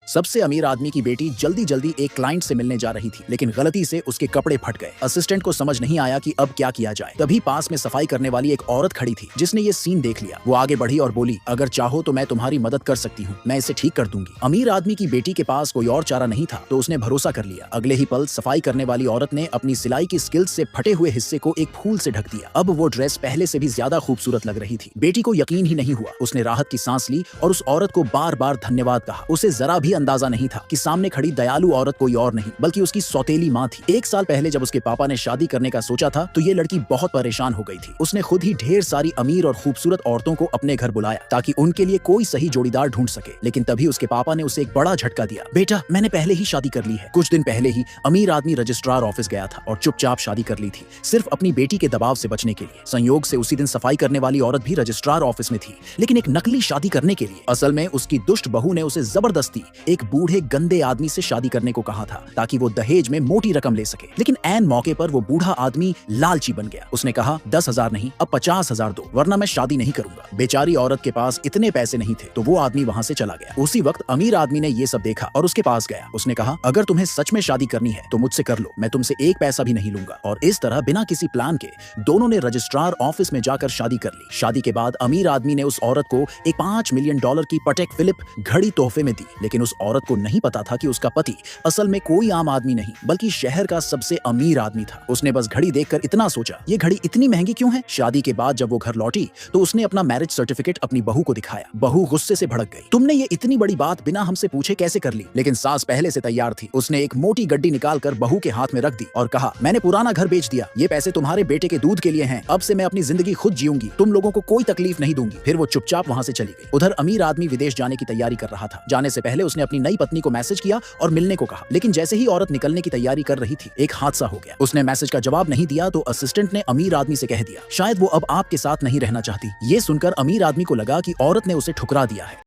सबसे अमीर आदमी की बेटी जल्दी जल्दी एक क्लाइंट से मिलने जा रही थी, लेकिन गलती से उसके कपड़े फट गए। असिस्टेंट को समझ नहीं आया कि अब क्या किया जाए। तभी पास में सफाई करने वाली एक औरत खड़ी थी, जिसने ये सीन देख लिया। वो आगे बढ़ी और बोली, अगर चाहो तो मैं तुम्हारी मदद कर सकती हूँ, मैं इसे ठीक कर दूंगी। अमीर आदमी की बेटी के पास कोई और चारा नहीं था, तो उसने भरोसा कर लिया। अगले ही पल सफाई करने वाली औरत ने अपनी सिलाई की स्किल्स से फटे हुए हिस्से को एक फूल से ढक दिया। अब वो ड्रेस पहले से भी ज्यादा खूबसूरत लग रही थी। बेटी को यकीन ही नहीं हुआ। उसने राहत की सांस ली और उस औरत को बार बार धन्यवाद कहा। उसे जरा भी अंदाजा नहीं था कि सामने खड़ी दयालु औरत कोई और नहीं बल्कि उसकी सौतेली माँ थी। 1 साल पहले जब उसके पापा ने शादी करने का सोचा था, तो ये लड़की बहुत परेशान हो गई थी। उसने खुद ही ढेर सारी अमीर और खूबसूरत औरतों को अपने घर बुलाया ताकि उनके लिए कोई सही जोड़ीदार ढूंढ सके। लेकिन तभी उसके पापा ने उसे एक बड़ा झटका दिया। बेटा, मैंने पहले ही शादी कर ली है। कुछ दिन पहले ही अमीर आदमी रजिस्ट्रार ऑफिस गया था और चुपचाप शादी कर ली थी, सिर्फ अपनी बेटी के दबाव से बचने के लिए। संयोग से उसी दिन सफाई करने वाली औरत भी रजिस्ट्रार ऑफिस में थी, लेकिन एक नकली शादी करने के लिए। असल में उसकी दुष्ट बहू ने उसे जबरदस्ती एक बूढ़े गंदे आदमी से शादी करने को कहा था ताकि वो दहेज में मोटी रकम ले सके। लेकिन ऐन मौके पर वो बूढ़ा आदमी लालची बन गया। उसने कहा, 10,000 नहीं, अब 50,000 दो, वरना मैं शादी नहीं करूंगा। बेचारी औरत के पास इतने पैसे नहीं थे, तो वो आदमी वहां से चला गया। उसी वक्त अमीर आदमी ने ये सब देखा और उसके पास गया। उसने कहा, अगर तुम्हें सच में शादी करनी है तो मुझसे कर लो, मैं तुमसे एक पैसा भी नहीं लूंगा। और इस तरह बिना किसी प्लान के दोनों ने रजिस्ट्रार ऑफिस में जाकर शादी कर ली। शादी के बाद अमीर आदमी ने उस औरत को एक $5 मिलियन की पटेक फिलिप घड़ी तोहफे में दी। लेकिन उस औरत को नहीं पता था कि उसका पति असल में कोई आम आदमी नहीं बल्कि शहर का सबसे अमीर आदमी था। उसने बस घड़ी देखकर इतना सोचा, ये घड़ी इतनी महंगी क्यों है। शादी के बाद जब वो घर लौटी तो उसने अपना मैरिज सर्टिफिकेट अपनी बहू को दिखाया। बहू गुस्से से भड़क गई, तुमने ये इतनी बड़ी बात बिना हमसे पूछे कैसे कर ली। लेकिन सास पहले से तैयार थी। उसने एक मोटी गड्डी निकालकर बहू के हाथ में रख दी और कहा, मैंने पुराना घर बेच दिया, ये पैसे तुम्हारे बेटे के दूध के लिए हैं। अब से मैं अपनी जिंदगी खुद जीऊंगी, तुम लोगों को कोई तकलीफ नहीं दूंगी। फिर वो चुपचाप वहां से चली गई। उधर अमीर आदमी विदेश जाने की तैयारी कर रहा था। जाने से पहले उसने अपनी नई पत्नी को मैसेज किया और मिलने को कहा। लेकिन जैसे ही औरत निकलने की तैयारी कर रही थी, एक हादसा हो गया। उसने मैसेज का जवाब नहीं दिया तो असिस्टेंट ने अमीर आदमी से कह दिया, शायद वो अब आपके साथ नहीं रहना चाहती। ये सुनकर अमीर आदमी को लगा कि औरत ने उसे ठुकरा दिया है।